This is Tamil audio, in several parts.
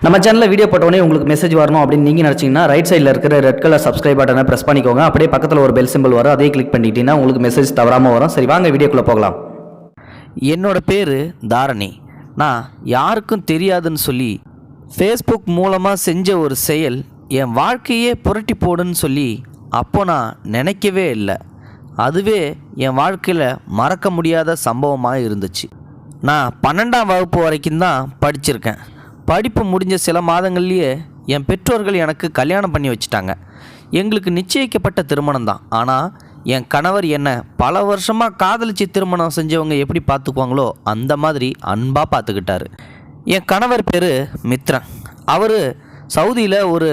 நம்ம சேனலில் வீடியோ போட்டோடனே உங்களுக்கு மெசேஜ் வரணும் அப்படின்னு நீங்கள் நினச்சிங்கன்னா ரைட் சைடில் இருக்கிற ரெட் கலர் சப்ஸ்கிரைப் பட்டனை ப்ரெஸ் பண்ணிக்கோங்க. அப்படியே பக்கத்தில் ஒரு பெல் சிம்பிள் வரும், அதே கிளிக் பண்ணிட்டீங்கன்னா உங்களுக்கு மெசேஜ் தவறாமல் வரும். சரி, வாங்க வீடியோக்குள்ளே போகலாம். என்னோட பேர் தாரணி. நான் யாருக்கும் தெரியாதுன்னு சொல்லி ஃபேஸ்புக் மூலமாக செஞ்ச ஒரு செயல் என் வாழ்க்கையே புரட்டி போடுன்னு சொல்லி அப்போ நான் நினைக்கவே இல்லை. அதுவே என் வாழ்க்கையில் மறக்க முடியாத சம்பவமாக இருந்துச்சு. நான் 12ஆம் வகுப்பு வரைக்கும் தான் படிச்சிருக்கேன். படிப்பு முடிஞ்ச சில மாதங்கள்லேயே என் பெற்றோர்கள் எனக்கு கல்யாணம் பண்ணி வச்சுட்டாங்க. எங்களுக்கு நிச்சயிக்கப்பட்ட திருமணம் தான். ஆனால் என் கணவர் என்னை பல வருஷமாக காதலிச்சு திருமணம் செஞ்சவங்க எப்படி பார்த்துக்குவாங்களோ அந்த மாதிரி அன்பாக பார்த்துக்கிட்டாரு. என் கணவர் பேர் மித்ரன். அவர் சவுதியில் ஒரு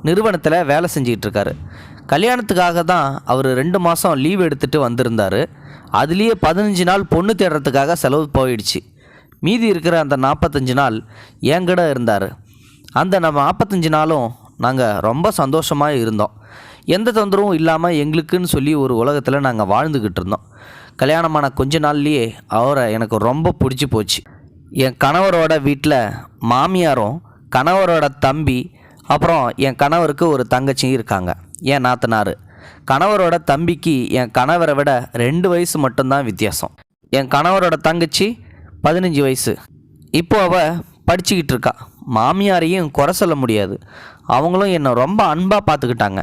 நிறுவனத்தில் வேலை செஞ்சிக்கிட்டு இருக்காரு. கல்யாணத்துக்காக தான் அவர் 2 மாதம் லீவ் எடுத்துகிட்டு வந்திருந்தார். அதுலேயே 15 நாள் பொண்ணு தேடுறதுக்காக செலவு போயிடுச்சு. மீதி இருக்கிற அந்த 45 நாள் என்கிட்ட இருந்தார். அந்த நம்ம 45 நாளும் நாங்கள் ரொம்ப சந்தோஷமாக இருந்தோம். எந்த தொந்தரவும் இல்லாமல் எங்களுக்குன்னு சொல்லி ஒரு உலகத்தில் நாங்கள் வாழ்ந்துக்கிட்டு இருந்தோம். கல்யாணமான கொஞ்ச நாள்லேயே அவரை எனக்கு ரொம்ப பிடிச்சி போச்சு. என் கணவரோட வீட்டில் மாமியாரும் கணவரோட தம்பி அப்புறம் என் கணவருக்கு ஒரு தங்கச்சியும் இருக்காங்க, என் நாத்தனார். கணவரோட தம்பிக்கு என் கணவரை விட 2 வயசு மட்டும்தான் வித்தியாசம். என் கணவரோட தங்கச்சி 15 வயசு. இப்போ அவள் படிச்சுக்கிட்டு இருக்கா. மாமியாரையும் குறை சொல்ல முடியாது. அவங்களும் என்னை ரொம்ப அன்பாக பார்த்துக்கிட்டாங்க.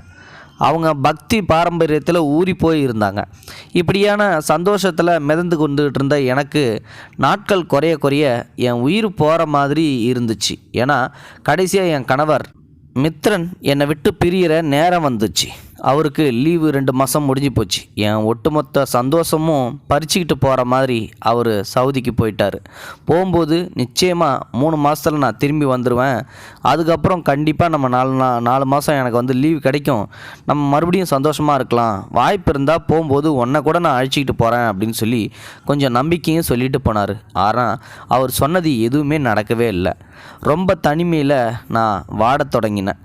அவங்க பக்தி பாரம்பரியத்தில் ஊறி போய் இருந்தாங்க. இப்படியான சந்தோஷத்தில் மிதந்து கொண்டுகிட்டு இருந்த எனக்கு நாட்கள் குறைய குறைய என் உயிர் போகிற மாதிரி இருந்துச்சு. ஏன்னா கடைசியாக என் கணவர் மித்ரன் என்னை விட்டு பிரிகிற நேரம் வந்துச்சு. அவருக்கு லீவு 2 மாதம் முடிஞ்சு போச்சு. என் ஒட்டுமொத்த சந்தோஷமும் பறிச்சுக்கிட்டு போகிற மாதிரி அவர் சவுதிக்கு போயிட்டார். போகும்போது நிச்சயமாக 3 மாதத்தில் நான் திரும்பி வந்துடுவேன். அதுக்கப்புறம் கண்டிப்பாக நம்ம 4 மாதம் எனக்கு வந்து லீவ் கிடைக்கும். நம்ம மறுபடியும் சந்தோஷமாக இருக்கலாம். வாய்ப்பு இருந்தால் போகும்போது உன்னை கூட நான் அழைச்சிக்கிட்டு போகிறேன் அப்படின்னு சொல்லி கொஞ்சம் நம்பிக்கையும் சொல்லிட்டு போனார். ஆனால் அவர் சொன்னது எதுவுமே நடக்கவே இல்லை. ரொம்ப தனிமையில் நான் வாடத் தொடங்கினேன்.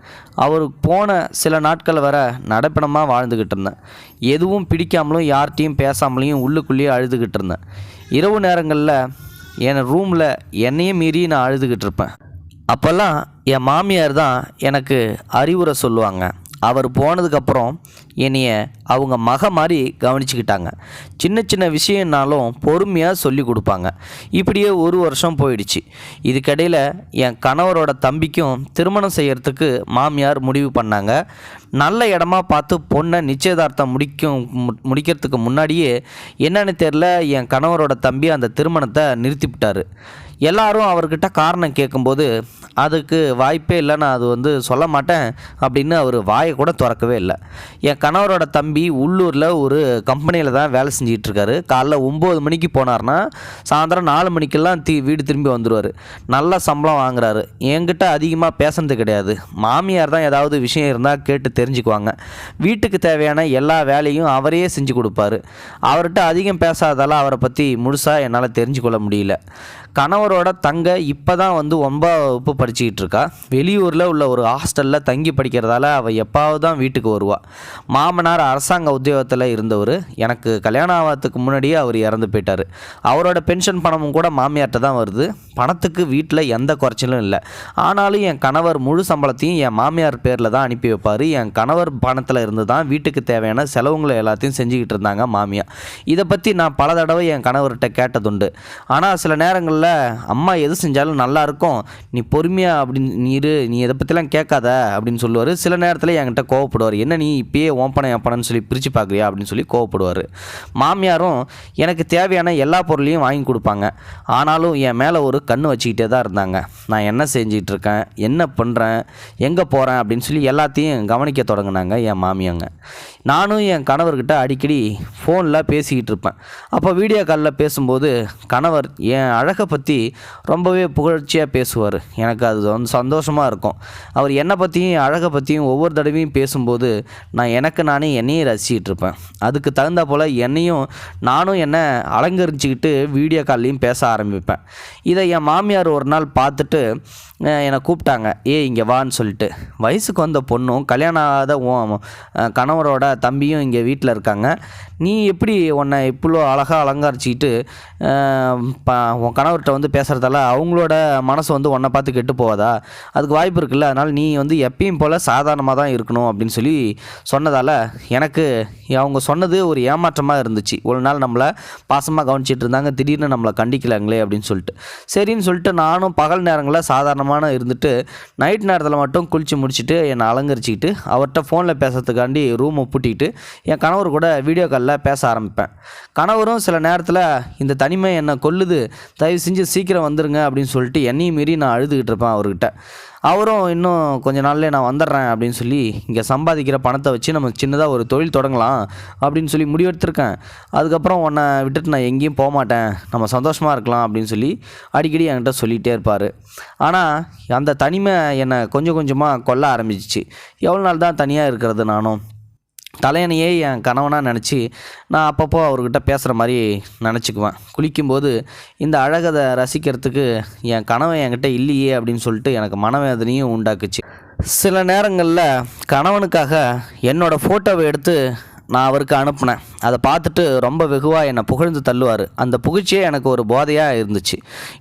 அவர் போன சில நாட்கள் வர நடப்பிடமாக வாழ்ந்துக்கிட்டு இருந்தேன். எதுவும் பிடிக்காமலும் யார்கிட்டையும் பேசாமலையும் உள்ளுக்குள்ளேயே அழுதுகிட்டு இருந்தேன். இரவு நேரங்களில் என் ரூமில் என்னையே மீறி நான் அழுதுகிட்டு இருப்பேன். அப்போல்லாம் என் மாமியார் தான் எனக்கு அறிவுரை சொல்லுவாங்க. அவர் போனதுக்கப்புறம் என்னைய அவங்க மக மாதிரி கவனிச்சுக்கிட்டாங்க. சின்ன சின்ன விஷயம்னாலும் பொறுமையாக சொல்லி கொடுப்பாங்க. இப்படியே 1 வருஷம் போயிடுச்சு. இதுக்கிடையில் என் கணவரோட தம்பிக்கும் திருமணம் செய்கிறதுக்கு மாமியார் முடிவு பண்ணாங்க. நல்ல இடமா பார்த்து பொண்ணை நிச்சயதார்த்தம் முடிக்கிறதுக்கு முன்னாடியே என்னன்னு தெரில என் கணவரோட தம்பி அந்த திருமணத்தை நிறுத்திவிட்டார். எல்லாரும் அவர்கிட்ட காரணம் கேட்கும்போது அதுக்கு வாய்ப்பே இல்லை, நான் அது வந்து சொல்ல மாட்டேன் அப்படின்னு அவர் வாயை கூட திறக்கவே இல்லை. என் கணவரோட தம்பி உள்ளூரில் ஒரு கம்பெனியில் தான் வேலை செஞ்சிகிட்டு இருக்காரு. காலைல 9 மணிக்கு போனார்னா சாயந்தரம் 4 மணிக்கெல்லாம் வீடு திரும்பி வந்துடுவார். நல்ல சம்பளம் வாங்குறாரு. என்கிட்ட அதிகமாக பேசுனது கிடையாது. மாமியார் தான் ஏதாவது விஷயம் இருந்தால் கேட்டு தெரிஞ்சுக்குவாங்க. வீட்டுக்கு தேவையான எல்லா வேலையும் அவரே செஞ்சு கொடுப்பாரு. அவர்கிட்ட அதிகம் பேசாதால அவரை பற்றி முழுசாக என்னால் தெரிஞ்சுக்கொள்ள முடியல. கணவரோட தங்க இப்போ தான் வந்து 9ஆம் வகுப்பு படிச்சுக்கிட்டு இருக்கா. வெளியூரில் உள்ள ஒரு ஹாஸ்டலில் தங்கி படிக்கிறதால அவள் எப்பாவது தான் வீட்டுக்கு வருவாள். மாமனார் அரசாங்க உத்தியோகத்தில் இருந்தவர். எனக்கு கல்யாணம் ஆகிறதுக்கு முன்னாடியே அவர் இறந்து போயிட்டார். அவரோட பென்ஷன் பணமும் கூட மாமியார்கிட்ட தான் வருது. பணத்துக்கு வீட்டில் எந்த குறைச்சலும் இல்லை. ஆனாலும் என் கணவர் முழு சம்பளத்தையும் என் மாமியார் பேரில் தான் அனுப்பி வைப்பார். என் கணவர் பணத்தில் இருந்து தான் வீட்டுக்கு தேவையான செலவுங்களை எல்லாத்தையும் செஞ்சுக்கிட்டு இருந்தாங்க மாமியார். இதை பற்றி நான் பல தடவை என் கணவர்கிட்ட கேட்டதுண்டு. ஆனால் சில நேரங்களில் அம்மா எது செஞ்சாலும் நல்லா இருக்கும், நீ பொறுமையாக அப்படின்னு நீ இதை பற்றிலாம் கேட்காத அப்படின்னு சொல்லுவார். சில நேரத்தில் என்கிட்ட கோவப்படுவார். என்ன நீ இப்பயே ஓப்பனன்னு சொல்லி பிரித்து பார்க்குறியா அப்படின்னு சொல்லி கோவப்படுவார். மாமியாரும் எனக்கு தேவையான எல்லா பொருளையும் வாங்கி கொடுப்பாங்க. ஆனாலும் என் மேலே ஒரு கண்ணு வச்சுக்கிட்டே தான் இருந்தாங்க. நான் என்ன செஞ்சிகிட்டு இருக்கேன், என்ன பண்ணுறேன், எங்கே போகிறேன் அப்படின்னு சொல்லி எல்லாத்தையும் கவனிக்க தொடங்கினாங்க என் மாமியாங்க. நானும் என் கணவர்கிட்ட அடிக்கடி ஃபோனில் பேசிக்கிட்டு இருப்பேன். அப்போ வீடியோ காலில் பேசும்போது கணவர் என் அழகை பற்றி ரொம்பவே புகழ்ச்சியாக பேசுவார். எனக்கு அது வந்து சந்தோஷமாக இருக்கும். அவர் என்னை பற்றியும் அழகை பற்றியும் ஒவ்வொரு தடவையும் பேசும்போது நான் எனக்கு நானே என்னையே ரசிச்சிக்கிட்டு இருப்பேன். அதுக்கு தகுந்த போல் நானும் என்னை அலங்கரிச்சுக்கிட்டு வீடியோ கால்லையும் பேச ஆரம்பிப்பேன். இதை என் மாமியார் ஒரு நாள் பார்த்துட்டு என்னை கூப்பிட்டாங்க, இங்கே வான்னு சொல்லிட்டு. வயசுக்கு வந்த பொண்ணும் கல்யாணம் ஆகாத கணவரோட தம்பியும் இங்கே வீட்டில் இருக்காங்க. நீ எப்படி உன்னை இவ்வளோ அழகாக அலங்கரிச்சிக்கிட்டு உன் கணவர்கிட்ட வந்து பேசுகிறதால அவங்களோட மனசு வந்து உன்னை பார்த்து கெட்டு போகாதா? அதுக்கு வாய்ப்பு இருக்குல்ல, அதனால் நீ வந்து எப்பயும் போல் சாதாரணமாக தான் இருக்கணும் அப்படின்னு சொல்லி சொன்னதால் எனக்கு அவங்க சொன்னது ஒரு ஏமாற்றமாக இருந்துச்சு. ஒரு நாள் நம்மளை பாசமாக கவனிச்சிட்டு இருந்தாங்க, திடீர்னு நம்மளை கண்டிக்கலாங்களே அப்படின்னு சொல்லிட்டு சரின்னு சொல்லிட்டு நானும் பகல் நேரங்களில் சாதாரணமான இருந்துட்டு நைட் நேரத்தில் மட்டும் குளித்து முடிச்சுட்டு என்னை அலங்கரிச்சிக்கிட்டு அவர்கிட்ட ஃபோனில் பேசுறதுக்காண்டி ரூமை பூட்டிக்கிட்டு என் கணவர் கூட வீடியோ காலில் பேச ஆரம்பிப்பேன். கணவரும் சில நேரத்தில் இந்த தனிமை என்னை கொல்லுது, தயவு செஞ்சு சீக்கிரம் வந்துடுங்க அப்படின்னு சொல்லிட்டு என்னையும் மீறி நான் அழுதுகிட்டு இருப்பேன் அவர்கிட்ட. அவரும் இன்னும் கொஞ்ச நாள்லேயே நான் வந்துடுறேன் அப்படின்னு சொல்லி இங்கே சம்பாதிக்கிற பணத்தை வச்சு நம்ம சின்னதாக ஒரு தொழில் தொடங்கலாம் அப்படின்னு சொல்லி முடிவெடுத்திருக்கேன். அதுக்கப்புறம் உன்னை விட்டுட்டு நான் எங்கேயும் போக மாட்டேன், நம்ம சந்தோஷமாக இருக்கலாம் அப்படின்னு சொல்லி அடிக்கடி என்கிட்ட சொல்லிகிட்டே இருப்பார். ஆனால் அந்த தனிமை என்னை கொஞ்சம் கொஞ்சமாக கொல்ல ஆரம்பிச்சிச்சு. எவ்வளோ நாள் தான் தனியாக இருக்கிறது? நானும் தலையணையே என் கணவனாக நினச்சி நான் அப்பப்போ அவர்கிட்ட பேசுகிற மாதிரி நினச்சிக்குவேன். குளிக்கும்போது இந்த அழகதை ரசிக்கிறதுக்கு என் கணவன் என்கிட்ட இல்லையே அப்படின்னு சொல்லிட்டு எனக்கு மனவேதனையும் உண்டாக்குச்சு. சில நேரங்களில் கணவனுக்காக என்னோடய ஃபோட்டோவை எடுத்து நான் அவருக்கு அனுப்புனேன். அதை பார்த்துட்டு ரொம்ப வெகுவாக என்னை புகழ்ந்து தள்ளுவார். அந்த புகழ்ச்சியே எனக்கு ஒரு போதையாக இருந்துச்சு.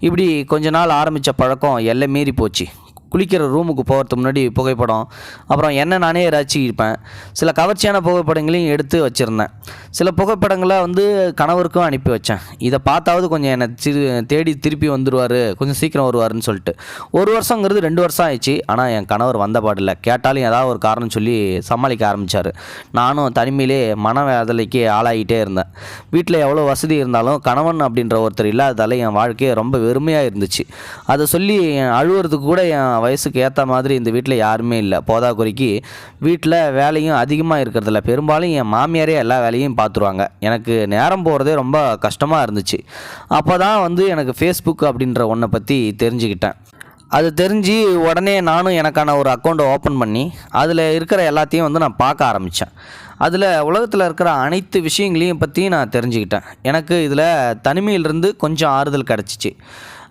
இப்படி கொஞ்ச நாள் ஆரம்பித்த பழக்கம் எல்லை மீறி போச்சு. குளிக்கிற ரூமுக்கு போகிறதுக்கு முன்னாடி புகைப்படம், அப்புறம் என்ன நானே ரசிச்சிருப்பேன். சில கவர்ச்சியான புகைப்படங்களையும் எடுத்து வச்சுருந்தேன். சில புகைப்படங்களை வந்து கணவருக்கும் அனுப்பி வச்சேன். இதை பார்த்தாவது கொஞ்சம் என்னை தேடி திருப்பி வந்துடுவார், கொஞ்சம் சீக்கிரம் வருவார்னு சொல்லிட்டு. 1 வருஷங்கிறது 2 வருஷம் ஆயிடுச்சு. ஆனால் என் கணவர் வந்த பாடில்லை. கேட்டாலும் ஏதாவது ஒரு காரணம் சொல்லி சமாளிக்க ஆரம்பித்தார். நானும் தனிமையிலே மனவேதனைக்கு ஆளாகிட்டே இருந்தேன். வீட்டில் எவ்வளோ வசதி இருந்தாலும் கணவன் அப்படின்ற ஒருத்தர் இல்லாததால் என் வாழ்க்கையே ரொம்ப வெறுமையாக இருந்துச்சு. அதை சொல்லி அழுவுறதுக்கு கூட என் வயசுக்கு ஏற்ற மாதிரி இந்த வீட்டில் யாருமே இல்லை. போதாக்குறைக்கு வீட்டில் வேலையும் அதிகமாக இருக்கிறதில்ல. பெரும்பாலும் என் மாமியாரே எல்லா வேலையும் பார்த்துருவாங்க. எனக்கு நேரம் போகிறதே ரொம்ப கஷ்டமாக இருந்துச்சு. அப்போ தான் வந்து எனக்கு ஃபேஸ்புக் அப்படின்ற ஒன்றை பற்றி தெரிஞ்சுக்கிட்டேன். அது தெரிஞ்சு உடனே நானும் எனக்கான ஒரு அக்கௌண்ட்டை ஓப்பன் பண்ணி அதில் இருக்கிற எல்லாத்தையும் வந்து நான் பார்க்க ஆரம்பித்தேன். அதில் உலகத்தில் இருக்கிற அனைத்து விஷயங்களையும் பற்றி நான் தெரிஞ்சுக்கிட்டேன். எனக்கு இதில் தனிமையிலிருந்து கொஞ்சம் ஆறுதல் கிடச்சிச்சு.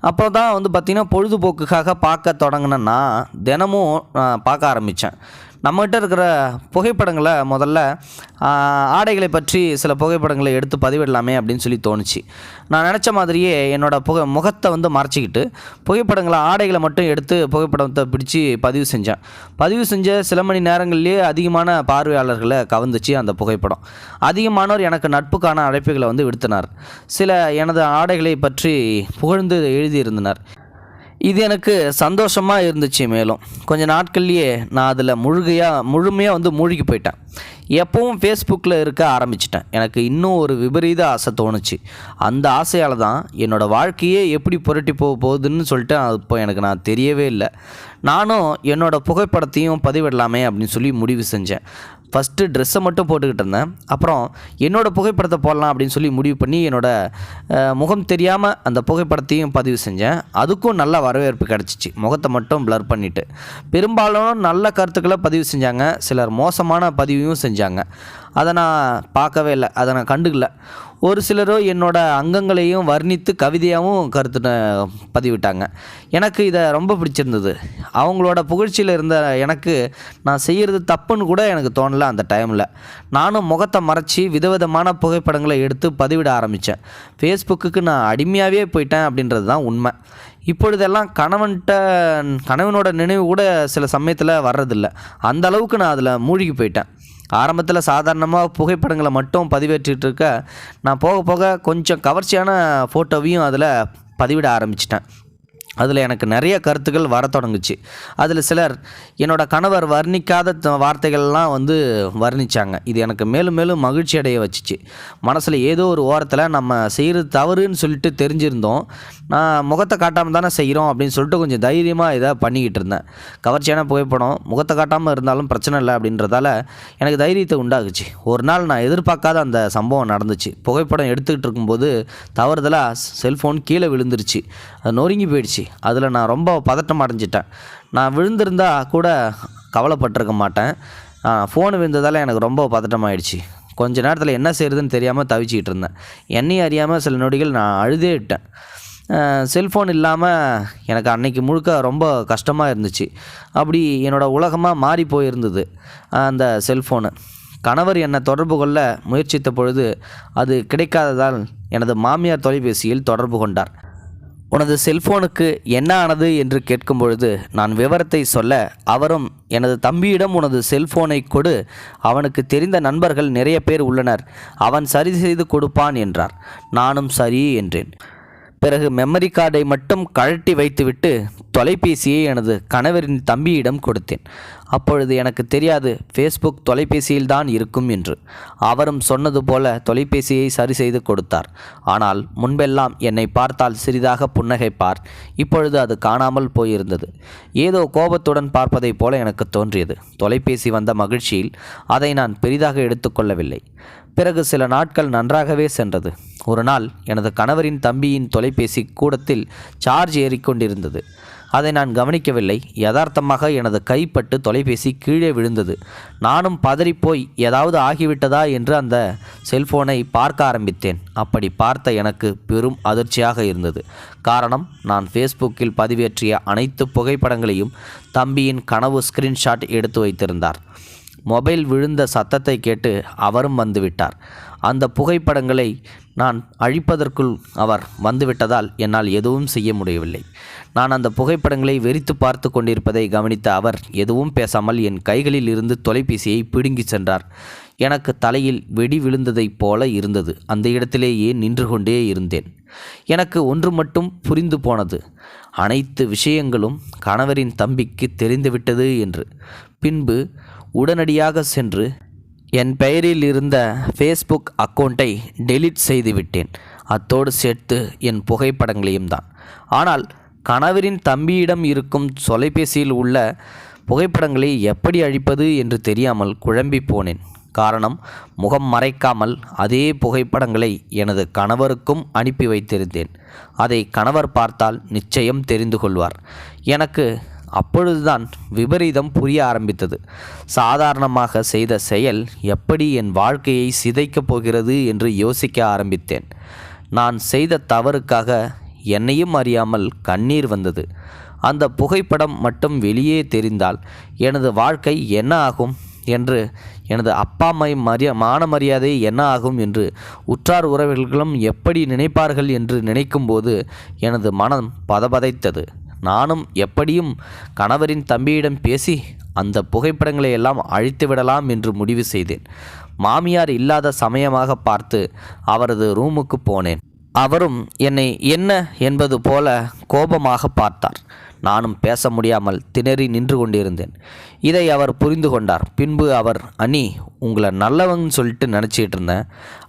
அப்போ தான் வந்து பார்த்திங்கன்னா பொழுதுபோக்குக்காக பார்க்க தொடங்கினேன்னா தினமும் பார்க்க ஆரம்பித்தேன். நம்மகிட்ட இருக்கிற புகைப்படங்களை முதல்ல ஆடைகளை பற்றி சில புகைப்படங்களை எடுத்து பதிவிடலாமே அப்படின்னு சொல்லி தோணுச்சு. நான் நினச்ச மாதிரியே என்னோடய முகத்தை வந்து மறைச்சிக்கிட்டு புகைப்படங்களை ஆடைகளை மட்டும் எடுத்து புகைப்படத்தை பிடிச்சி பதிவு செஞ்ச சில மணி நேரங்கள்லேயே அதிகமான பார்வையாளர்களை கவர்ந்துச்சு அந்த புகைப்படம். அதிகமானோர் எனக்கு நட்புக்கான அழைப்புகளை வந்து விடுத்தினார். சில எனது ஆடைகளை பற்றி புகழ்ந்து எழுதியிருந்தனர். இது எனக்கு சந்தோஷமாக இருந்துச்சு. மேலும் கொஞ்ச நாட்கள்லேயே நான் அதில் முழுமையாக வந்து மூழ்கி போயிட்டேன். எப்பவும் ஃபேஸ்புக்கில் இருக்க ஆரம்பிச்சிட்டேன். எனக்கு இன்னும் ஒரு விபரீத ஆசை தோணுச்சு. அந்த ஆசையால் தான் என்னோடய வாழ்க்கையே எப்படி புரட்டி போகுதுன்னு சொல்லிட்டு இப்போ எனக்கு நான் தெரியவே இல்லை. நானும் என்னோடய புகைப்படத்தையும் பதிவிடலாமே அப்படின்னு சொல்லி முடிவு செஞ்சேன். ஃபஸ்ட்டு ட்ரெஸ்ஸை மட்டும் போட்டுக்கிட்டு இருந்தேன். அப்புறம் என்னோடய புகைப்படத்தை போடலாம் அப்படின்னு சொல்லி முடிவு பண்ணி என்னோடய முகம் தெரியாமல் அந்த புகைப்படத்தையும் பதிவு செஞ்சேன். அதுக்கும் நல்ல வரவேற்பு கிடச்சிச்சு. முகத்தை மட்டும் ப்ளர் பண்ணிவிட்டு பெரும்பாலும் நல்ல கருத்துக்களை பதிவு செஞ்சாங்க. சிலர் மோசமான பதிவையும் செஞ்சாங்க. அதை நான் பார்க்கவே இல்லை, அதை நான் கண்டுக்கல. ஒரு சிலரோ என்னோடய அங்கங்களையும் வர்ணித்து கவிதையாகவும் கருத்து பதிவிட்டாங்க. எனக்கு இதை ரொம்ப பிடிச்சிருந்தது. அவங்களோட புகழ்ச்சியில் இருந்த எனக்கு நான் செய்கிறது தப்புன்னு கூட எனக்கு தோணலை அந்த டைமில். நானும் முகத்தை மறைச்சி விதவிதமான புகைப்படங்களை எடுத்து பதிவிட ஆரம்பித்தேன். ஃபேஸ்புக்கு நான் அடிமையாகவே போயிட்டேன் அப்படின்றது தான் உண்மை. இப்பொழுதெல்லாம் கணவனோட நினைவு கூட சில சமயத்தில் வர்றதில்லை. அந்த அளவுக்கு நான் அதில் மூழ்கி போயிட்டேன். ஆரம்பத்தில் சாதாரணமாக புகைப்படங்களை மட்டும் பதிவேற்றிட்டு இருக்க நான் போக போக கொஞ்சம் கவர்ச்சியான ஃபோட்டோவையும் அதில் பதிவிட ஆரம்பிச்சிட்டேன். அதில் எனக்கு நிறைய கருத்துக்கள் வர தொடங்குச்சு. அதில் சிலர் என்னோடய கணவர் வர்ணிக்காத வார்த்தைகள்லாம் வந்து வர்ணித்தாங்க. இது எனக்கு மேலும் மேலும் மகிழ்ச்சி அடைய வச்சிச்சு. மனசில் ஏதோ ஒரு ஓரத்தில் நம்ம செய்கிறது தவறுன்னு சொல்லிட்டு தெரிஞ்சிருந்தோம். நான் முகத்தை காட்டாமல் தானே செய்கிறோம் அப்படின்னு சொல்லிட்டு கொஞ்சம் தைரியமாக இதை பண்ணிக்கிட்டு இருந்தேன். கவர்ச்சியான புகைப்படம் முகத்தை காட்டாமல் இருந்தாலும் பிரச்சனை இல்லை அப்படின்றதால எனக்கு தைரியத்தை உண்டாகுச்சு. ஒரு நாள் நான் எதிர்பார்க்காத அந்த சம்பவம் நடந்துச்சு. புகைப்படம் எடுத்துக்கிட்டு இருக்கும்போது தவறுதலாக செல்ஃபோன் கீழே விழுந்துருச்சு. அது நொறுங்கி போயிடுச்சு. அதில் நான் ரொம்ப பதட்டம் அடைஞ்சிட்டேன். நான் விழுந்திருந்தா கூட கவலைப்பட்டிருக்க மாட்டேன். ஃபோன் விழுந்ததால் எனக்கு ரொம்ப பதட்டமாயிடுச்சு. கொஞ்ச நேரத்தில் என்ன செய்கிறதுன்னு தெரியாமல் தவிச்சிக்கிட்டு இருந்தேன். என்னையும் அறியாமல் சில நொடிகள் நான் அழுதே விட்டேன். செல்ஃபோன் இல்லாமல் எனக்கு அன்னைக்கு முழுக்க ரொம்ப கஷ்டமாக இருந்துச்சு. அப்படி என்னோடய உலகமாக மாறி போயிருந்தது அந்த செல்ஃபோனு. கணவர் என்னை தொடர்பு கொள்ள முயற்சித்த பொழுது அது கிடைக்காததால் எனது மாமியார் தொலைபேசியில் தொடர்பு கொண்டார். உனது செல்போனுக்கு என்ன ஆனது என்று கேட்கும் பொழுது நான் விவரத்தை சொல்ல, அவரும் எனது தம்பியிடம் உனது செல்போனை கொடு, அவனுக்கு தெரிந்த நண்பர்கள் நிறைய பேர் உள்ளனர், அவன் சரி செய்து கொடுப்பான் என்றார். நானும் சரி என்றேன். பிறகு மெமரி கார்டை மட்டும் கழட்டி வைத்துவிட்டு தொலைபேசியை எனது கணவரின் தம்பியிடம் கொடுத்தேன். அப்பொழுது எனக்கு தெரியாது ஃபேஸ்புக் தொலைபேசியில்தான் இருக்கும் என்று. அவரும் சொன்னது போல தொலைபேசியை சரி செய்து கொடுத்தார். ஆனால் முன்பெல்லாம் என்னை பார்த்தால் சிறிதாக புன்னகைப்பார். இப்பொழுது அது காணாமல் போயிருந்தது. ஏதோ கோபத்துடன் பார்ப்பதைப் போல எனக்கு தோன்றியது. தொலைபேசி வந்த மகிழ்ச்சியில் அதை நான் பெரிதாக எடுத்துக்கொள்ளவில்லை. பிறகு சில நாட்கள் நன்றாகவே சென்றது. ஒரு நாள் எனது கணவரின் தம்பியின் தொலைபேசி கூடத்தில் சார்ஜ் ஏறிக்கொண்டிருந்தது. அதை நான் கவனிக்கவில்லை. யதார்த்தமாக எனது கைப்பட்டு தொலைபேசி கீழே விழுந்தது. நானும் பதறிப்போய் ஏதாவது ஆகிவிட்டதா என்று அந்த செல்போனை பார்க்க ஆரம்பித்தேன். அப்படி பார்த்த எனக்கு பெரும் அதிர்ச்சியாக இருந்தது. காரணம், நான் ஃபேஸ்புக்கில் பதிவேற்றிய அனைத்து புகைப்படங்களையும் தம்பியின் கனவு ஸ்கிரீன்ஷாட் எடுத்து வைத்திருந்தார். மொபைல் விழுந்த சத்தத்தை கேட்டு அவரும் வந்துவிட்டார். அந்த புகைப்படங்களை நான் அழிப்பதற்குள் அவர் வந்துவிட்டதால் என்னால் எதுவும் செய்ய முடியவில்லை. நான் அந்த புகைப்படங்களை வெறித்து பார்த்து கொண்டிருப்பதை கவனித்த அவர் எதுவும் பேசாமல் என் கைகளில் இருந்து தொலைபேசியை பிடுங்கி சென்றார். எனக்கு தலையில் வெடி விழுந்ததைப் போல இருந்தது. அந்த இடத்திலேயே நின்று கொண்டே இருந்தேன். எனக்கு ஒன்று மட்டும் புரிந்து போனது. அனைத்து விஷயங்களும் கணவரின் தம்பிக்கு தெரிந்துவிட்டது என்று. பின்பு உடனடியாக சென்று என் பெயரில் இருந்த ஃபேஸ்புக் அக்கௌண்ட்டை டெலீட் செய்துவிட்டேன். அத்தோடு சேர்த்து என் புகைப்படங்களையும் தான். ஆனால் கணவரின் தம்பியிடம் இருக்கும் தொலைபேசியில் உள்ள புகைப்படங்களை எப்படி அழிப்பது என்று தெரியாமல் குழம்பி போனேன். காரணம், முகம் மறைக்காமல் அதே புகைப்படங்களை எனது கணவருக்கும் அனுப்பி வைத்திருந்தேன். அதை கணவர் பார்த்தால் நிச்சயம் தெரிந்து கொள்வார். எனக்கு அப்பொழுதுதான் விபரீதம் புரிய ஆரம்பித்தது. சாதாரணமாக செய்த செயல் எப்படி என் வாழ்க்கையை சிதைக்கப் போகிறது என்று யோசிக்க ஆரம்பித்தேன். நான் செய்த தவறுக்காக என்னையும் அறியாமல் கண்ணீர் வந்தது. அந்த புகைப்படம் மட்டும் வெளியே தெரிந்தால் எனது வாழ்க்கை என்ன ஆகும் என்று, எனது அப்பா அம்மை மான மரியாதை என்ன ஆகும் என்று, உற்றார் உறவினர்களும் எப்படி நினைப்பார்கள் என்று நினைக்கும்போது எனது மனம் பதபதைத்தது. நானும் எப்படியும் கணவரின் தம்பியிடம் பேசி அந்த புகைப்படங்களை எல்லாம் அழித்து விடலாம் என்று முடிவு செய்தேன். மாமியார் இல்லாத சமயமாக பார்த்து அவரது ரூமுக்கு போனேன். அவரும் என்னை என்ன என்பது போல கோபமாக பார்த்தார். நானும் பேச முடியாமல் திணறி நின்று கொண்டிருந்தேன். இதை அவர் புரிந்து கொண்டார். பின்பு அவர், அண்ணி, உங்களை நல்லவங்கன்னு சொல்லிட்டு நினச்சிக்கிட்டு இருந்தேன்.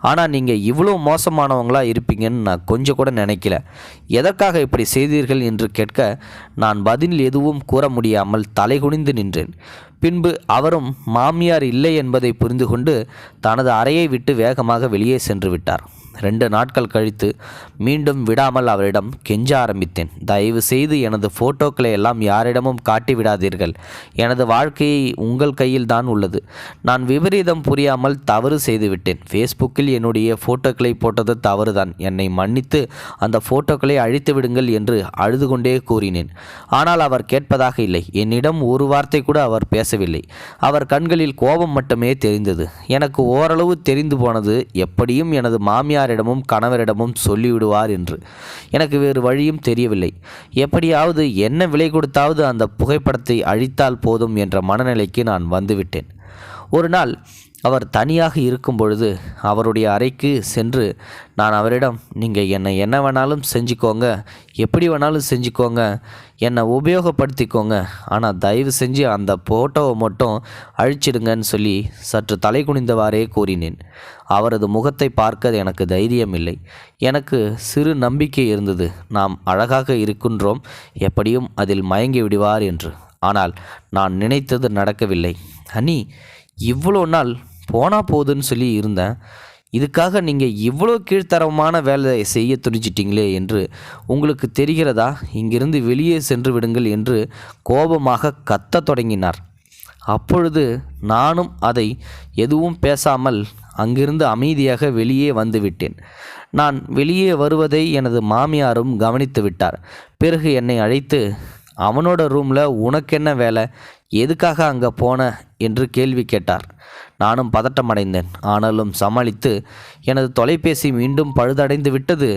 ஆனால் நீங்கள் இவ்வளோ மோசமானவங்களாக இருப்பீங்கன்னு நான் கொஞ்சம் கூட நினைக்கல. எதற்காக இப்படி செய்தீர்கள் என்று கேட்க நான் பதில் எதுவும் கூற முடியாமல் தலைகுனிந்து நின்றேன். பின்பு அவரும் மாமியார் இல்லை என்பதை புரிந்து கொண்டு தனது அறையை விட்டு வேகமாக வெளியே சென்று விட்டார். 2 நாட்கள் கழித்து மீண்டும் விடாமல் அவரிடம் கெஞ்ச ஆரம்பித்தேன். தயவு செய்து எனது ஃபோட்டோக்களை எல்லாம் யாரிடமும் காட்டிவிடாதீர்கள். எனது வாழ்க்கையை உங்கள் கையில் தான் உள்ளது. நான் விபரீதம் புரியாமல் தவறு செய்துவிட்டேன். ஃபேஸ்புக்கில் என்னுடைய ஃபோட்டோக்களை போட்டது தவறுதான். என்னை மன்னித்து அந்த ஃபோட்டோக்களை அழித்து விடுங்கள் என்று அழுது கொண்டே கூறினேன். ஆனால் அவர் கேட்பதாக இல்லை. என்னிடம் ஒரு வார்த்தை கூட அவர் பேசவில்லை. அவர் கண்களில் கோபம் மட்டுமே தெரிந்தது. எனக்கு ஓரளவு தெரிந்து போனது, எப்படியும் எனது மாமியாரிடமும் கணவரிடமும் சொல்லிவிடுவார் என்று. எனக்கு வேறு வழியும் தெரியவில்லை. எப்படியாவது என்ன விலை கொடுத்தாவது அந்த புகைப்படத்தை அழித்தால் போதும் என்ற மனநிலைக்கு நான் வந்துவிட்டேன். ஒரு நாள் அவர் தனியாக இருக்கும் பொழுது அவருடைய அறைக்கு சென்று நான் அவரிடம், நீங்கள் என்னை என்ன வேணாலும் செஞ்சுக்கோங்க, எப்படி வேணாலும் செஞ்சுக்கோங்க, என்னை உபயோகப்படுத்திக்கோங்க, ஆனால் தயவு செஞ்சு அந்த ஃபோட்டோவை மட்டும் அழிச்சிடுங்கன்னு சொல்லி சற்று தலை குனிந்தவாறே கூறினேன். அவரது முகத்தை பார்க்க எனக்கு தைரியம் இல்லை. எனக்கு சிறு நம்பிக்கை இருந்தது, நாம் அழகாக இருக்கின்றோம், எப்படியும் அதில் மயங்கி விடுவார் என்று. ஆனால் நான் நினைத்தது நடக்கவில்லை. அண்ணி, இவ்வளோ நாள் போனா போதுன்னு சொல்லி இருந்தேன், இதுக்காக நீங்கள் இவ்வளோ கீழ்த்தரமான வேலையை செய்ய துணிச்சிட்டிங்களே என்று உங்களுக்கு தெரிகிறதா? இங்கிருந்து வெளியே சென்று விடுங்கள் என்று கோபமாக கத்தத் தொடங்கினார். அப்பொழுது நானும் அதை எதுவும் பேசாமல் அங்கிருந்து அமைதியாக வெளியே வந்துவிட்டேன். நான் வெளியே வருவதை எனது மாமியாரும் கவனித்து விட்டார். பிறகு என்னை அழைத்து, அவனோட ரூமில் உனக்கென்ன வேலை, எதுக்காக அங்கே போன என்று கேள்வி கேட்டார். நானும் பதட்டமடைந்தேன். ஆனாலும் சமாளித்து, எனது தொலைபேசி மீண்டும் பழுதடைந்து விட்டது,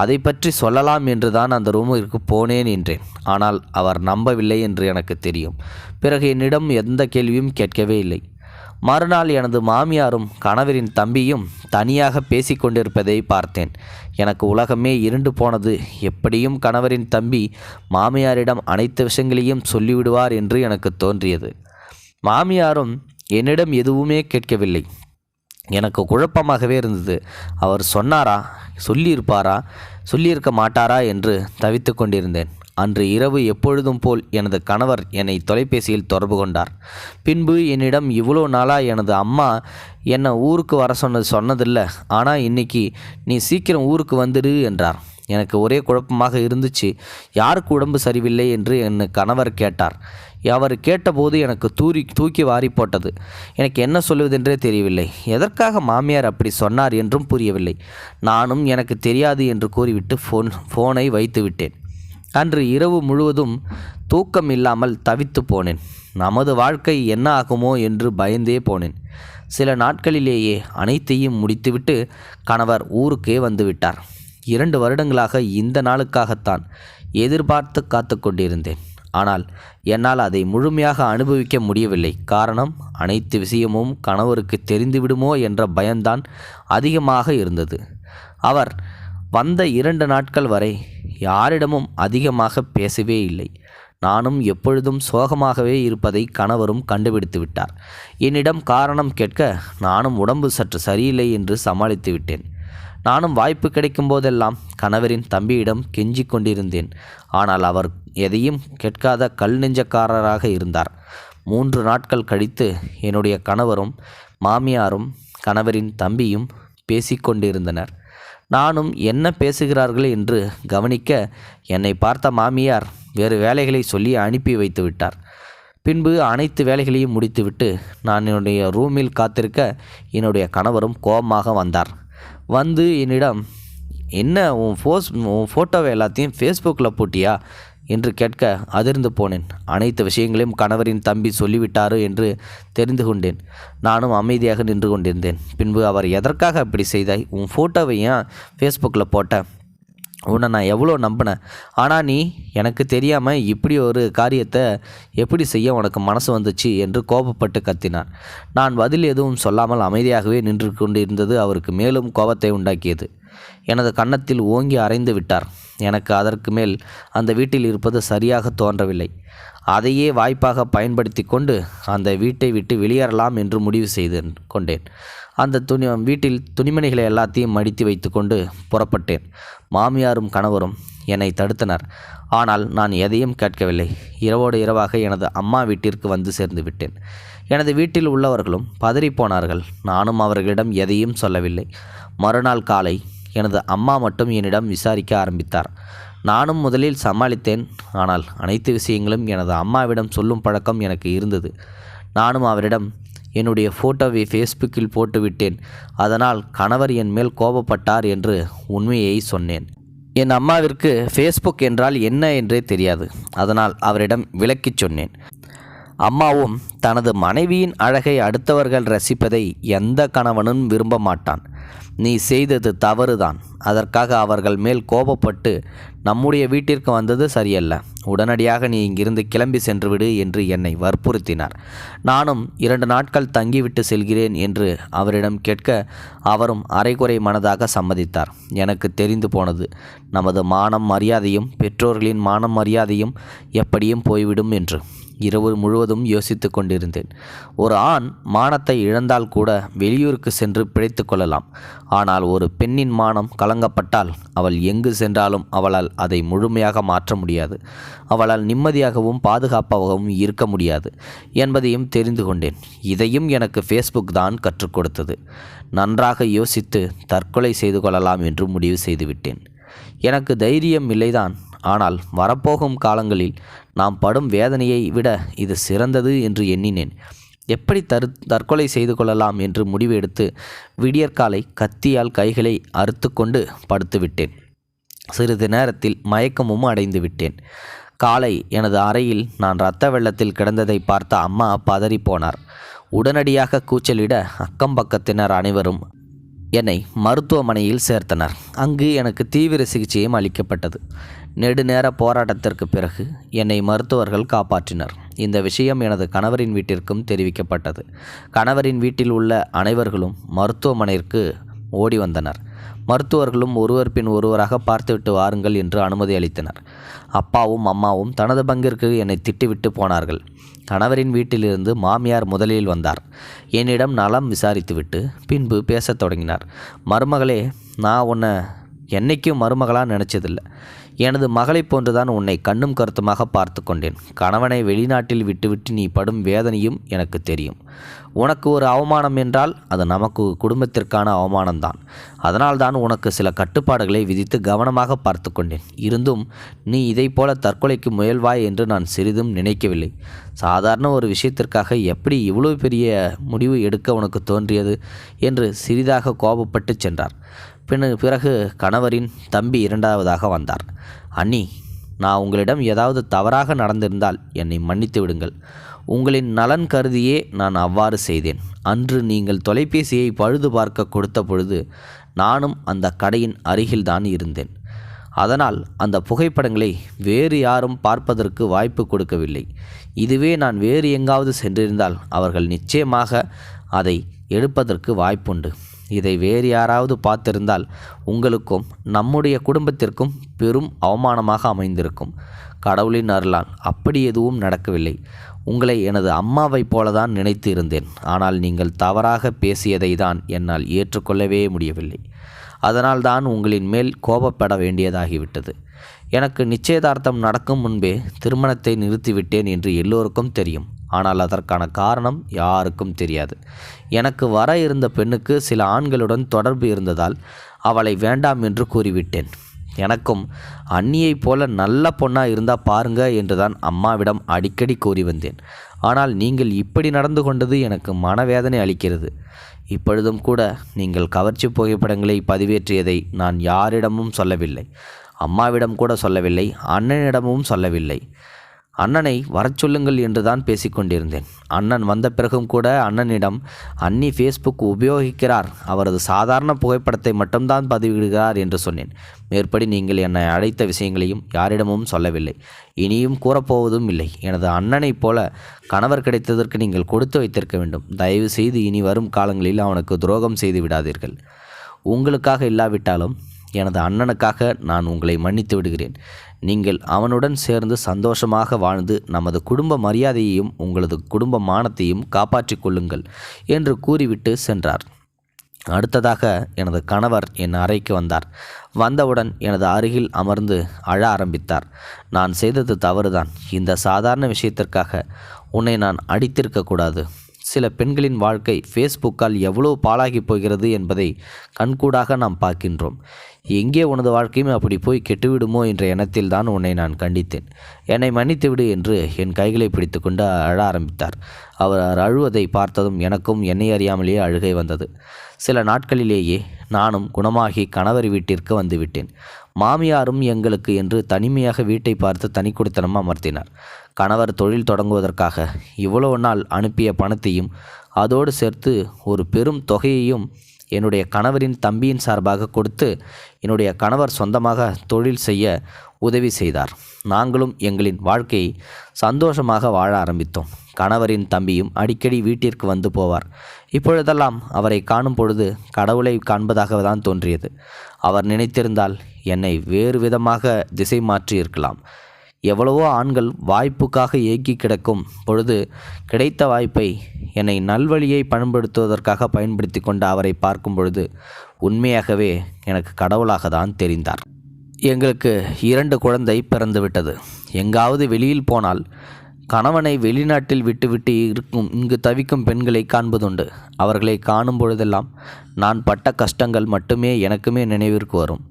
அதை பற்றி சொல்லலாம் என்று தான் அந்த ரூமிற்கு போனேன் என்றேன். ஆனால் அவர் நம்பவில்லை என்று எனக்கு தெரியும். பிறகு என்னிடம் எந்த கேள்வியும் கேட்கவே இல்லை. மறுநாள் எனது மாமியாரும் கணவரின் தம்பியும் தனியாக பேசிக்கொண்டிருப்பதை பார்த்தேன். எனக்கு உலகமே இருண்டு போனது. எப்படியும் கணவரின் தம்பி மாமியாரிடம் அனைத்து விஷயங்களையும் சொல்லிவிடுவார் என்று எனக்கு தோன்றியது. மாமியாரும் என்னிடம் எதுவுமே கேட்கவில்லை. எனக்கு குழப்பமாகவே இருந்தது. அவர் சொன்னாரா, சொல்லியிருக்க மாட்டாரா என்று தவித்து கொண்டிருந்தேன். அன்று இரவு எப்பொழுதும் போல் எனது கணவர் என்னை தொலைபேசியில் தொடர்பு கொண்டார். பின்பு என்னிடம், இவ்வளோ நாளாக எனது அம்மா என்னை ஊருக்கு வர சொன்னதில்லை, ஆனால் இன்னைக்கு நீ சீக்கிரம் ஊருக்கு வந்துடு என்றார். எனக்கு ஒரே குழப்பமாக இருந்துச்சு. யாருக்கு உடம்பு சரியில்லை என்று என் கணவர் கேட்டார். அவர் கேட்டபோது எனக்கு தூக்கி வாரி போட்டது. எனக்கு என்ன சொல்வதென்றே தெரியவில்லை. எதற்காக மாமியார் அப்படி சொன்னார் என்றும் புரியவில்லை. நானும் எனக்கு தெரியாது என்று கூறிவிட்டு ஃபோனை வைத்து விட்டேன். அன்று இரவு முழுவதும் தூக்கம் இல்லாமல் தவித்து போனேன். நமது வாழ்க்கை என்ன ஆகுமோ என்று பயந்தே போனேன். சில நாட்களிலேயே அனைத்தையும் முடித்துவிட்டு கணவர் ஊருக்கே வந்துவிட்டார். 2 வருடங்களாக இந்த நாளுக்காகத்தான் எதிர்பார்த்து காத்து கொண்டிருந்தேன். ஆனால் என்னால் அதை முழுமையாக அனுபவிக்க முடியவில்லை. காரணம், அனைத்து விஷயமும் கணவருக்கு தெரிந்துவிடுமோ என்ற பயம்தான் அதிகமாக இருந்தது. அவர் வந்த 2 நாட்கள் வரை யாரிடமும் அதிகமாக பேசவே இல்லை. நானும் எப்பொழுதும் சோகமாகவே இருப்பதை கணவரும் கண்டுபிடித்து விட்டார். என்னிடம் காரணம் கேட்க நானும் உடம்பு சற்று சரியில்லை என்று சமாளித்து விட்டேன். நானும் வாய்ப்பு கிடைக்கும் போதெல்லாம் கணவரின் தம்பியிடம் கெஞ்சிக் கொண்டிருந்தேன். ஆனால் அவர் எதையும் கேட்காத கல் நெஞ்சக்காரராக இருந்தார். 3 நாட்கள் கழித்து என்னுடைய கணவரும் மாமியாரும் கணவரின் தம்பியும் பேசிக்கொண்டிருந்தனர். நானும் என்ன பேசுகிறார்கள் என்று கவனிக்க என்னை பார்த்த மாமியார் வேறு வேலைகளை சொல்லி அனுப்பி வைத்து விட்டார். பின்பு அனைத்து வேலைகளையும் முடித்துவிட்டு நான் என்னுடைய ரூமில் காத்திருக்க என்னுடைய கணவரும் கோபமாக வந்தார். வந்து என்னிடம், என்ன உன் ஃபோட்டோவை எல்லாத்தையும் ஃபேஸ்புக்கில் போட்டியா என்று கேட்க அதிர்ந்து போனேன். அனைத்து விஷயங்களையும் கணவரின் தம்பி சொல்லிவிட்டாரு என்று தெரிந்து கொண்டேன். நானும் அமைதியாக நின்று கொண்டிருந்தேன். பின்பு அவர், எதற்காக அப்படி செய்தாய், உன் ஃபோட்டோவை ஏன் ஃபேஸ்புக்கில் போட்ட, உன்னை நான் எவ்வளோ நம்பினேன், ஆனால் நீ எனக்கு தெரியாமல் இப்படி ஒரு காரியத்தை எப்படி செய்ய உனக்கு மனசு வந்துச்சு என்று கோபப்பட்டு கத்தினார். நான் பதில் எதுவும் சொல்லாமல் அமைதியாகவே நின்று கொண்டிருந்தது அவருக்கு மேலும் கோபத்தை உண்டாக்கியது. எனது கன்னத்தில் ஓங்கி அறைந்து விட்டார். எனக்கு அதற்கு மேல் அந்த வீட்டில் இருப்பது சரியாக தோன்றவில்லை. அதையே வாய்ப்பாக பயன்படுத்தி கொண்டு அந்த வீட்டை விட்டு வெளியேறலாம் என்று முடிவு செய்து கொண்டேன். அந்த வீட்டில் துணிமணிகளை எல்லாத்தையும் மடித்து வைத்து கொண்டு புறப்பட்டேன். மாமியாரும் கணவரும் என்னை தடுத்தனர். ஆனால் நான் எதையும் கேட்கவில்லை. இரவோடு இரவாக எனது அம்மா வீட்டிற்கு வந்து சேர்ந்து விட்டேன். எனது வீட்டில் உள்ளவர்களும் பதறிப்போனார்கள். நானும் அவர்களிடம் எதையும் சொல்லவில்லை. மறுநாள் காலை எனது அம்மா மட்டும் என்னிடம் விசாரிக்க ஆரம்பித்தார். நானும் முதலில் சமாளித்தேன். ஆனால் அனைத்து விஷயங்களும் எனது அம்மாவிடம் சொல்லும் பழக்கம் எனக்கு இருந்தது. நானும் அவரிடம், என்னுடைய ஃபோட்டோவை ஃபேஸ்புக்கில் போட்டுவிட்டேன், அதனால் கணவர் என் மேல் கோபப்பட்டார் என்று உண்மையை சொன்னேன். என் அம்மாவிற்கு ஃபேஸ்புக் என்றால் என்ன என்றே தெரியாது. அதனால் அவரிடம் விளக்கிச் சொன்னேன். அம்மாவும் தனது மனைவியின் அழகை அடுத்தவர்கள் ரசிப்பதை எந்த கணவனும் விரும்ப மாட்டான். நீ செய்தது தவறுதான். அதற்காக அவர்கள் மேல் கோபப்பட்டு நம்முடைய வீட்டிற்கு வந்தது சரியல்ல. உடனடியாக நீ இங்கிருந்து கிளம்பி சென்றுவிடு என்று என்னை வற்புறுத்தினார். நானும் 2 நாட்கள் தங்கிவிட்டு செல்கிறேன் என்று அவரிடம் கேட்க அவரும் அரைகுறை மனதாக சம்மதித்தார். எனக்கு தெரிந்து போனது, நமது மானம் மரியாதையும் பெற்றோர்களின் மானம் மரியாதையும் எப்படியும் போய்விடும் என்று. இரவு முழுவதும் யோசித்து கொண்டிருந்தேன். ஒரு ஆண் மானத்தை இழந்தால் கூட வெளியூருக்கு சென்று பிழைத்து கொள்ளலாம். ஆனால் ஒரு பெண்ணின் மானம் கலங்கப்பட்டால் அவள் எங்கு சென்றாலும் அவளால் அதை முழுமையாக மாற்ற முடியாது. அவளால் நிம்மதியாகவும் பாதுகாப்பாகவும் இருக்க முடியாது என்பதையும் தெரிந்து கொண்டேன். இதையும் எனக்கு ஃபேஸ்புக் தான் கற்றுக் கொடுத்தது. நன்றாக யோசித்து தற்கொலை செய்து கொள்ளலாம் என்று முடிவு செய்துவிட்டேன். எனக்கு தைரியம் இல்லைதான். ஆனால் வரப்போகும் காலங்களில் நாம் படும் வேதனையை விட இது சிறந்தது என்று எண்ணினேன். எப்படி தற்கொலை செய்து கொள்ளலாம் என்று முடிவு எடுத்து விடியற்காலை கத்தியால் கைகளை அறுத்து கொண்டு படுத்துவிட்டேன். சிறிது நேரத்தில் மயக்கமும் அடைந்து விட்டேன். காலை எனது அறையில் நான் இரத்த வெள்ளத்தில் கிடந்ததை பார்த்த அம்மா பதறிப்போனார். உடனடியாக கூச்சலிட அக்கம் பக்கத்தினர் அனைவரும் என்னை மருத்துவமனையில் சேர்த்தனர். அங்கு எனக்கு தீவிர சிகிச்சையும் அளிக்கப்பட்டது. நெடுநேர போராட்டத்திற்கு பிறகு என்னை மருத்துவர்கள் காப்பாற்றினர். இந்த விஷயம் எனது கணவரின் வீட்டிற்கும் தெரிவிக்கப்பட்டது. கணவரின் வீட்டில் உள்ள அனைவர்களும் மருத்துவமனைக்கு ஓடி வந்தனர். மருத்துவர்களும் ஒருவர் பின் ஒருவராக பார்த்துவிட்டு வாருங்கள் என்று அனுமதி அளித்தனர். அப்பாவும் அம்மாவும் தனது பங்கிற்கு என்னை திட்டிவிட்டு போனார்கள். கணவரின் வீட்டிலிருந்து மாமியார் முதலில் வந்தார். என்னிடம் நலம் விசாரித்துவிட்டு பின்பு பேசத் தொடங்கினார். மருமகளே, நான் உன்னை என்னைக்கும் மருமகளாக நினச்சதில்லை. எனது மகளைப் போன்றுதான் உன்னை கண்ணும் கருத்துமாக பார்த்து கொண்டேன். கணவனை வெளிநாட்டில் விட்டுவிட்டு நீ படும் வேதனையும் எனக்கு தெரியும். உனக்கு ஒரு அவமானம் என்றால் அது நமக்கு குடும்பத்திற்கான அவமானம்தான். அதனால்தான் உனக்கு சில கட்டுப்பாடுகளை விதித்து கவனமாக பார்த்து கொண்டேன். இருந்தும் நீ இதைப் போல தற்கொலைக்கு முயல்வாய் என்று நான் சிறிதும் நினைக்கவில்லை. சாதாரண ஒரு விஷயத்திற்காக எப்படி இவ்வளவு பெரிய முடிவு எடுக்க உனக்கு தோன்றியது என்று சிறிதாக கோபப்பட்டு சென்றார். பிறகு கணவரின் தம்பி இரண்டாவதாக வந்தார். அண்ணி, நான் உங்களிடம் ஏதாவது தவறாக நடந்திருந்தால் என்னை மன்னித்து விடுங்கள். உங்களின் நலன் கருதியே நான் அவ்வாறு செய்தேன். அன்று நீங்கள் தொலைபேசியை பழுது பார்க்க கொடுத்த பொழுது நானும் அந்த கடையின் அருகில்தான் இருந்தேன். அதனால் அந்த புகைப்படங்களை வேறு யாரும் பார்ப்பதற்கு வாய்ப்பு கொடுக்கவில்லை. இதுவே நான் வேறு எங்காவது சென்றிருந்தால் அவர்கள் நிச்சயமாக அதை எடுப்பதற்கு வாய்ப்புண்டு. இதை வேறு யாராவது பார்த்திருந்தால் உங்களுக்கும் நம்முடைய குடும்பத்திற்கும் பெரும் அவமானமாக அமைந்திருக்கும். கடவுளின் அருளால் அப்படி எதுவும் நடக்கவில்லை. உங்களை எனது அம்மாவைப் போலதான் நினைத்து இருந்தேன். ஆனால் நீங்கள் தவறாக பேசியதை தான் என்னால் ஏற்றுக்கொள்ளவே முடியவில்லை. அதனால்தான் உங்களின் மேல் கோபப்பட வேண்டியதாகிவிட்டது. எனக்கு நிச்சயதார்த்தம் நடக்கும் முன்பே திருமணத்தை நிறுத்திவிட்டேன் என்று எல்லோருக்கும் தெரியும். ஆனால் அதற்கான காரணம் யாருக்கும் தெரியாது. எனக்கு வர இருந்த பெண்ணுக்கு சில ஆண்களுடன் தொடர்பு இருந்ததால் அவளை வேண்டாம் என்று கூறிவிட்டேன். எனக்கும் அண்ணியைப் போல நல்ல பொண்ணாக இருந்தால் பாருங்க என்றுதான் அம்மாவிடம் அடிக்கடி கூறி வந்தேன். ஆனால் நீங்கள் இப்படி நடந்து கொண்டது எனக்கு மனவேதனை அளிக்கிறது. இப்பொழுதும் கூட நீங்கள் கவர்ச்சி புகைப்படங்களை பதிவேற்றியதை நான் யாரிடமும் சொல்லவில்லை. அம்மாவிடம் கூட சொல்லவில்லை. அண்ணனிடமும் சொல்லவில்லை. அண்ணனை வரச் சொல்லுங்கள் என்று தான் பேசிக்கொண்டிருந்தேன். அண்ணன் வந்த பிறகும் கூட அண்ணனிடம் அண்ணி ஃபேஸ்புக் உபயோகிக்கிறார், அவரது சாதாரண புகைப்படத்தை மட்டும்தான் பதிவிடுகிறார் என்று சொன்னேன். மேற்படி நீங்கள் என்னை அழைத்த விஷயங்களையும் யாரிடமும் சொல்லவில்லை. இனியும் கூறப்போவதும் இல்லை. எனது அண்ணனைப் போல கணவர் கிடைத்ததற்கு நீங்கள் கொடுத்து வைத்திருக்க வேண்டும். தயவு செய்து இனி வரும் காலங்களில் அவனுக்கு துரோகம் செய்து விடாதீர்கள். உங்களுக்காக இல்லாவிட்டாலும் எனது அண்ணனுக்காக நான் உங்களை மன்னித்து விடுகிறேன். நீங்கள் அவனுடன் சேர்ந்து சந்தோஷமாக வாழ்ந்து நமது குடும்ப மரியாதையையும் உங்களது குடும்ப மானத்தையும் காப்பாற்றிக் கொள்ளுங்கள் என்று கூறிவிட்டு சென்றார். அடுத்ததாக எனது கணவர் என் அறைக்கு வந்தார். வந்தவுடன் எனது அருகில் அமர்ந்து அழ ஆரம்பித்தார். நான் செய்தது தவறுதான். இந்த சாதாரண விஷயத்திற்காக உன்னை நான் அடித்திருக்கக்கூடாது. சில பெண்களின் வாழ்க்கை ஃபேஸ்புக்கால் எவ்வளோ பாழாகி போகிறது என்பதை கண்கூடாக நாம் பார்க்கின்றோம். எங்கே உனது வாழ்க்கையும் அப்படி போய் கெட்டுவிடுமோ என்ற எண்ணத்தில் தான் உன்னை நான் கண்டித்தேன். என்னை மன்னித்துவிடு என்று என் கைகளை பிடித்து கொண்டு அழ ஆரம்பித்தார். அவர் அழுவதை பார்த்ததும் எனக்கும் என்னை அறியாமலேயே அழுகை வந்தது. சில நாட்களிலேயே நானும் குணமாகி கணவர் வீட்டிற்கு வந்துவிட்டேன். மாமியாரும் எங்களுக்கு என்று தனிமையாக வீட்டை பார்த்து தனிக்குடித்தனம் அமர்த்தினார். கணவர் தொழில் தொடங்குவதற்காக இவ்வளவு நாள் அனுப்பிய பணத்தையும் அதோடு சேர்த்து ஒரு பெரும் தொகையையும் என்னுடைய கணவரின் தம்பியின் சார்பாக கொடுத்து என்னுடைய கணவர் சொந்தமாக தொழில் செய்ய உதவி செய்தார். நாங்களும் எங்களின் வாழ்க்கையை சந்தோஷமாக வாழ ஆரம்பித்தோம். கணவரின் தம்பியும் அடிக்கடி வீட்டிற்கு வந்து போவார். இப்பொழுதெல்லாம் அவரை காணும் பொழுது கடவுளை காண்பதாக தான் தோன்றியது. அவர் நினைத்திருந்தால் என்னை வேறு விதமாக திசை மாற்றி இருக்கலாம். எவ்வளவோ ஆண்கள் வாய்ப்புக்காக ஏங்கி கிடக்கும் பொழுது கிடைத்த வாய்ப்பை என்னை நல்வழியை பயன்படுத்துவதற்காக பயன்படுத்தி கொண்ட அவரை பார்க்கும் பொழுது உண்மையாகவே எனக்கு கடவுளாக தான் தெரிந்தார். எங்களுக்கு 2 குழந்தை பிறந்துவிட்டது. எங்காவது வெளியில் போனால் கணவனை வெளிநாட்டில் விட்டுவிட்டு இங்கு தவிக்கும் பெண்களை காண்பதுண்டு. அவர்களை காணும் பொழுதெல்லாம் நான் பட்ட கஷ்டங்கள் மட்டுமே எனக்குமே நினைவிற்கு வரும்.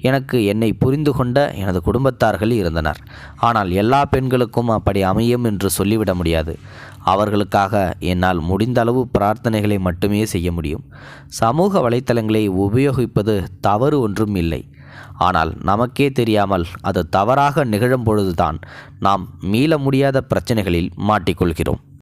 எனக்கு என்னை புரிந்து கொண்ட எனது குடும்பத்தார்கள் இருந்தனர். ஆனால் எல்லா பெண்களுக்கும் அப்படி அமையும் என்று சொல்லிவிட முடியாது. அவர்களுக்காக என்னால் முடிந்த அளவு பிரார்த்தனைகளை மட்டுமே செய்ய முடியும். சமூக வலைத்தளங்களை உபயோகிப்பது தவறு ஒன்றும் இல்லை. ஆனால் நமக்கே தெரியாமல் அது தவறாக நிகழும் பொழுதுதான் நாம் மீள முடியாத பிரச்சனைகளில் மாட்டிக்கொள்கிறோம்.